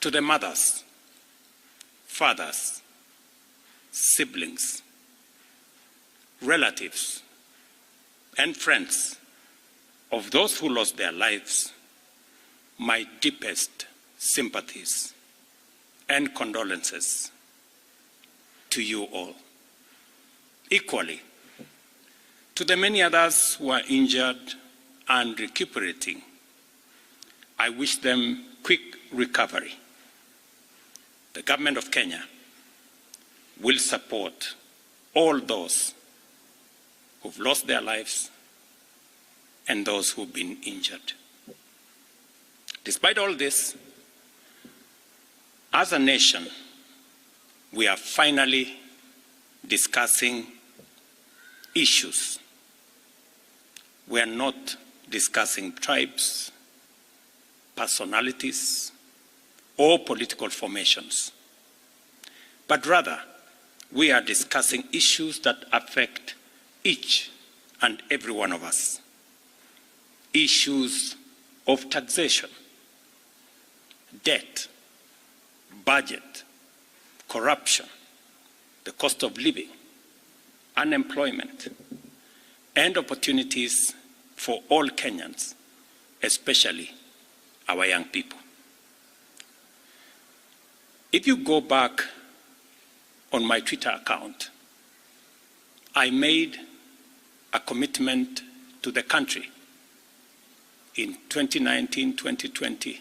to the mothers, fathers, siblings, relatives, and friends of those who lost their lives, my deepest sympathies and condolences to you all. Equally, to the many others who are injured and recuperating, I wish them quick recovery. The government of Kenya will support all those who've lost their lives and those who've been injured. Despite all this, as a nation, we are finally discussing issues. We are not discussing tribes, personalities, or political formations, but rather we are discussing issues that affect each and every one of us. Issues of taxation, debt, budget, corruption, the cost of living, unemployment, and opportunities for all Kenyans, especially our young people. If you go back on my Twitter account, I made a commitment to the country in 2019-2020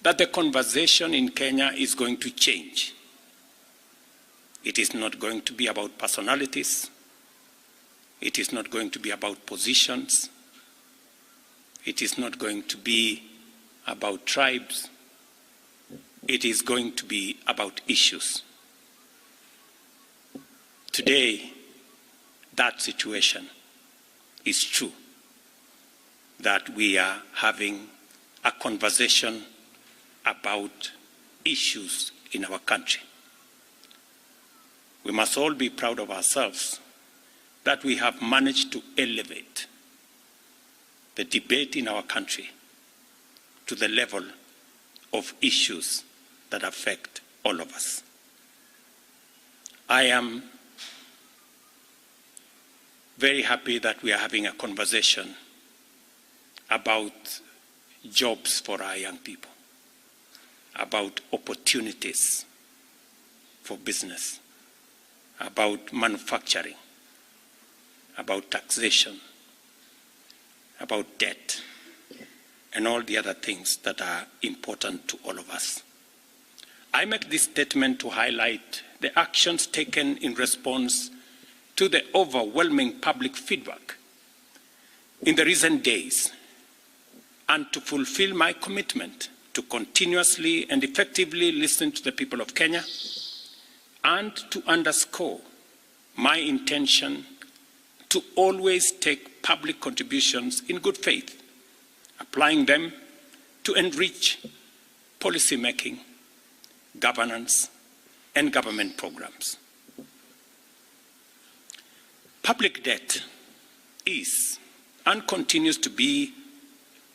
that the conversation in Kenya is going to change. It is not going to be about personalities. It is not going to be about positions. It is not going to be about tribes. It is going to be about issues. Today, that situation is true, that we are having a conversation about issues in our country. We must all be proud of ourselves that we have managed to elevate the debate in our country to the level of issues that affect all of us. I am very happy that we are having a conversation about jobs for our young people, about opportunities for business, about manufacturing, about taxation, about debt, and all the other things that are important to all of us. I make this statement to highlight the actions taken in response to the overwhelming public feedback in the recent days, and to fulfill my commitment to continuously and effectively listen to the people of Kenya, and to underscore my intention to always take public contributions in good faith, applying them to enrich policy making, governance, and government programs. Public debt is and continues to be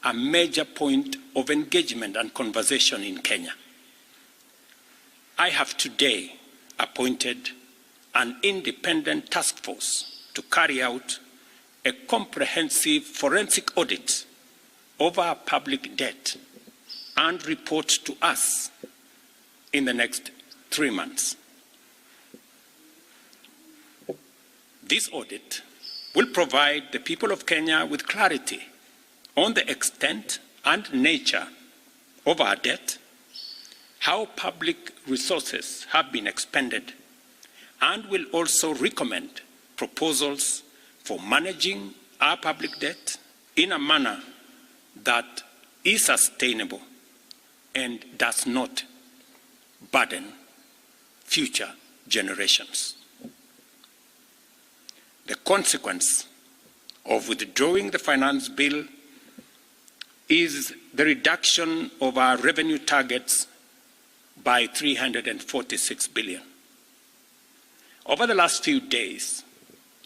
a major point of engagement and conversation in Kenya. I have today appointed an independent task force to carry out a comprehensive forensic audit of our public debt and report to us in the next 3 months. This audit will provide the people of Kenya with clarity on the extent and nature of our debt, how public resources have been expended, and will also recommend proposals for managing our public debt in a manner that is sustainable and does not burden future generations. The consequence of withdrawing the finance bill is the reduction of our revenue targets by 346 billion. Over the last few days,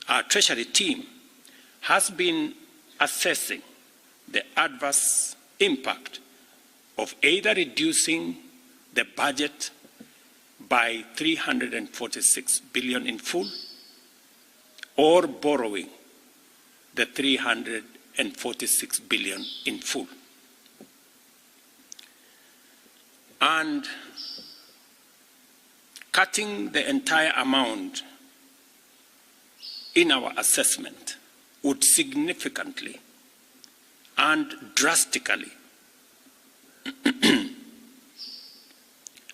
our Treasury team has been assessing the adverse impact of either reducing the budget by 346 billion in full, or borrowing the 346 billion in full. And cutting the entire amount in our assessment would significantly and drastically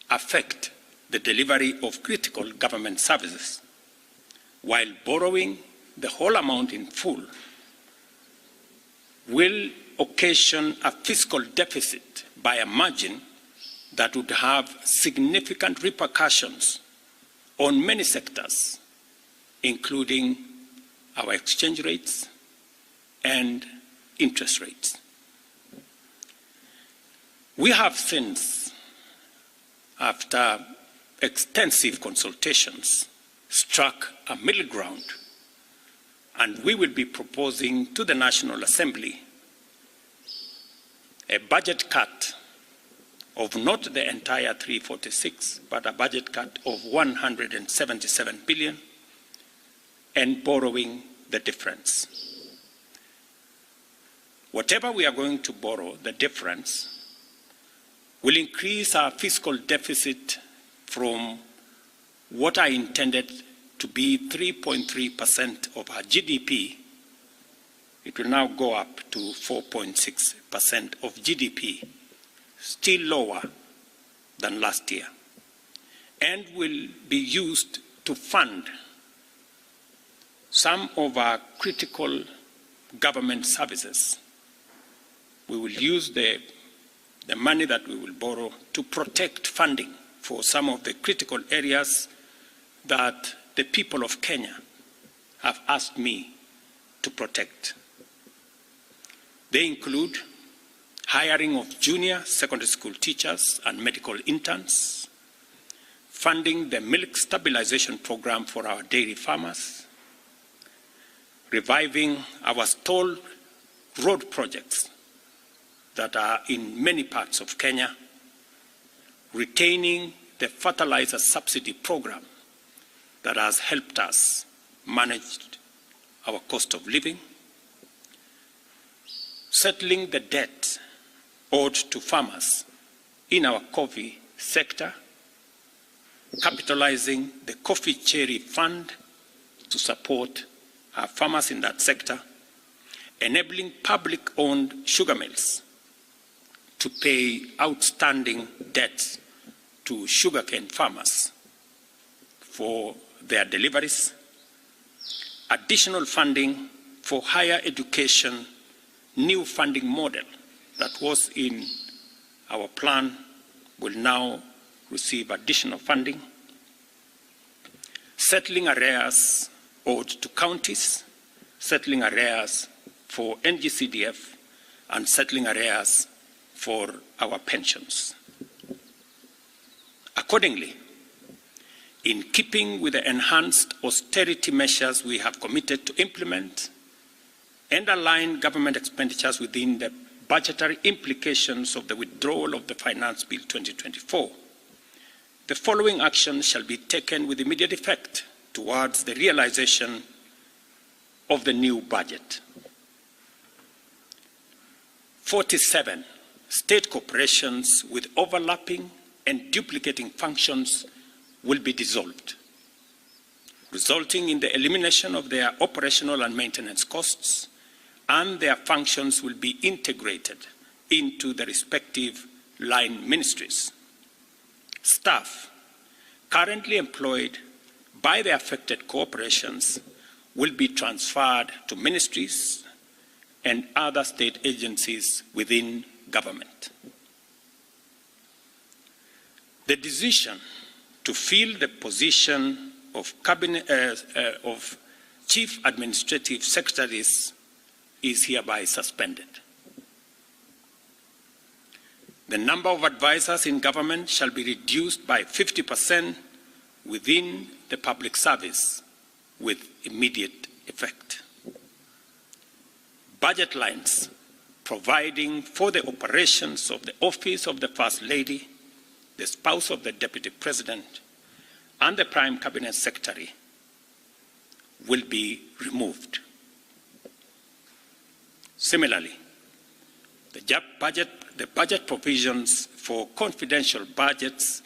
affect the delivery of critical government services, while borrowing the whole amount in full will occasion a fiscal deficit by a margin that would have significant repercussions on many sectors, including our exchange rates and interest rates. We have since, after extensive consultations, struck a middle ground, and we will be proposing to the National Assembly a budget cut of not the entire 346, but a budget cut of 177 billion, and borrowing the difference. Whatever we are going to borrow, the difference, will increase our fiscal deficit from what I intended to be 3.3% of our GDP. It will now go up to 4.6% of GDP, still lower than last year, and will be used to fund some of our critical government services. We will use the money that we will borrow to protect funding for some of the critical areas that the people of Kenya have asked me to protect. They include hiring of junior secondary school teachers and medical interns, funding the milk stabilization program for our dairy farmers, reviving our stalled road projects that are in many parts of Kenya, retaining the fertilizer subsidy program that has helped us manage our cost of living, settling the debt owed to farmers in our coffee sector, capitalizing the coffee cherry fund to support our farmers in that sector, enabling public-owned sugar mills to pay outstanding debts to sugarcane farmers for their deliveries, additional funding for higher education, new funding model that was in our plan will now receive additional funding, settling arrears owed to counties, settling arrears for NGCDF, and settling arrears for our pensions. Accordingly, in keeping with the enhanced austerity measures we have committed to implement and align government expenditures within the budgetary implications of the withdrawal of the Finance Bill 2024, the following actions shall be taken with immediate effect towards the realization of the new budget. 47 state corporations with overlapping and duplicating functions will be dissolved, resulting in the elimination of their operational and maintenance costs, and their functions will be integrated into the respective line ministries. Staff currently employed by the affected corporations will be transferred to ministries and other state agencies within government. The decision to fill the position of Chief Administrative Secretaries is hereby suspended. The number of advisors in government shall be reduced by 50% within the public service with immediate effect. Budget lines providing for the operations of the Office of the First Lady, the spouse of the Deputy President, and the Prime Cabinet Secretary will be removed. Similarly, the budget provisions for confidential budgets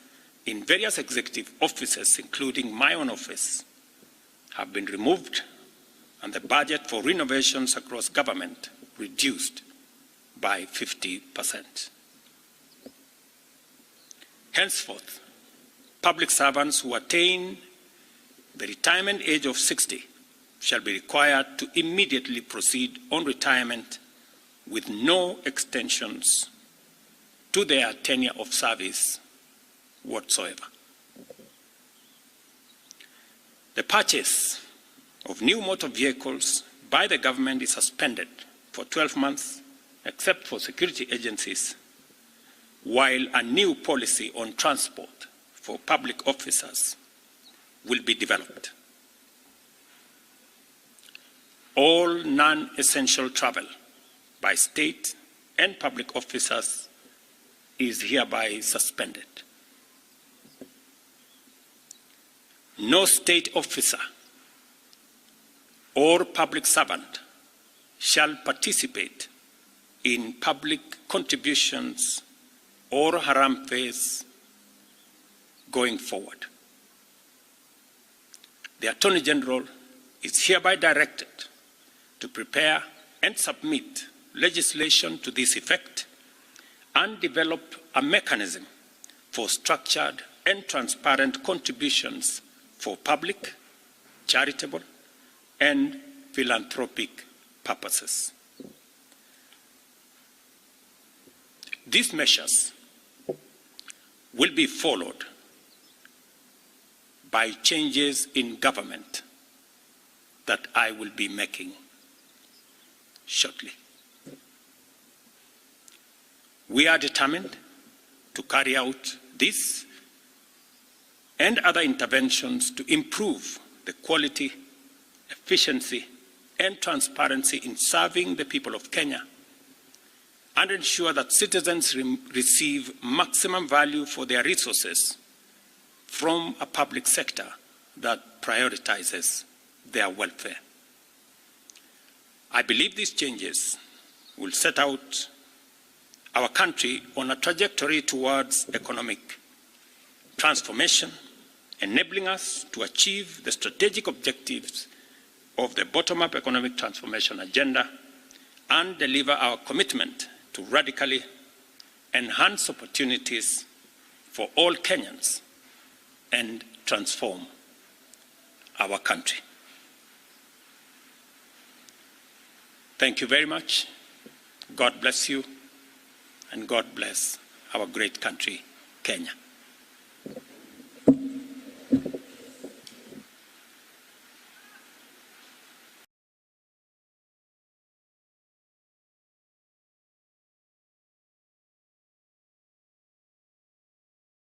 in various executive offices, including my own office, have been removed, and the budget for renovations across government reduced by 50%. Henceforth, public servants who attain the retirement age of 60 shall be required to immediately proceed on retirement with no extensions to their tenure of service whatsoever. The purchase of new motor vehicles by the government is suspended for 12 months, except for security agencies, while a new policy on transport for public officers will be developed. All non-essential travel by state and public officers is hereby suspended. No state officer or public servant shall participate in public contributions or harambees going forward. The Attorney General is hereby directed to prepare and submit legislation to this effect and develop a mechanism for structured and transparent contributions for public, charitable, and philanthropic purposes. These measures will be followed by changes in government that I will be making shortly. We are determined to carry out this and other interventions to improve the quality, efficiency, and transparency in serving the people of Kenya and ensure that citizens receive maximum value for their resources from a public sector that prioritizes their welfare. I believe these changes will set out our country on a trajectory towards economic transformation, enabling us to achieve the strategic objectives of the bottom-up economic transformation agenda and deliver our commitment to radically enhance opportunities for all Kenyans and transform our country. Thank you very much. God bless you, and God bless our great country, Kenya.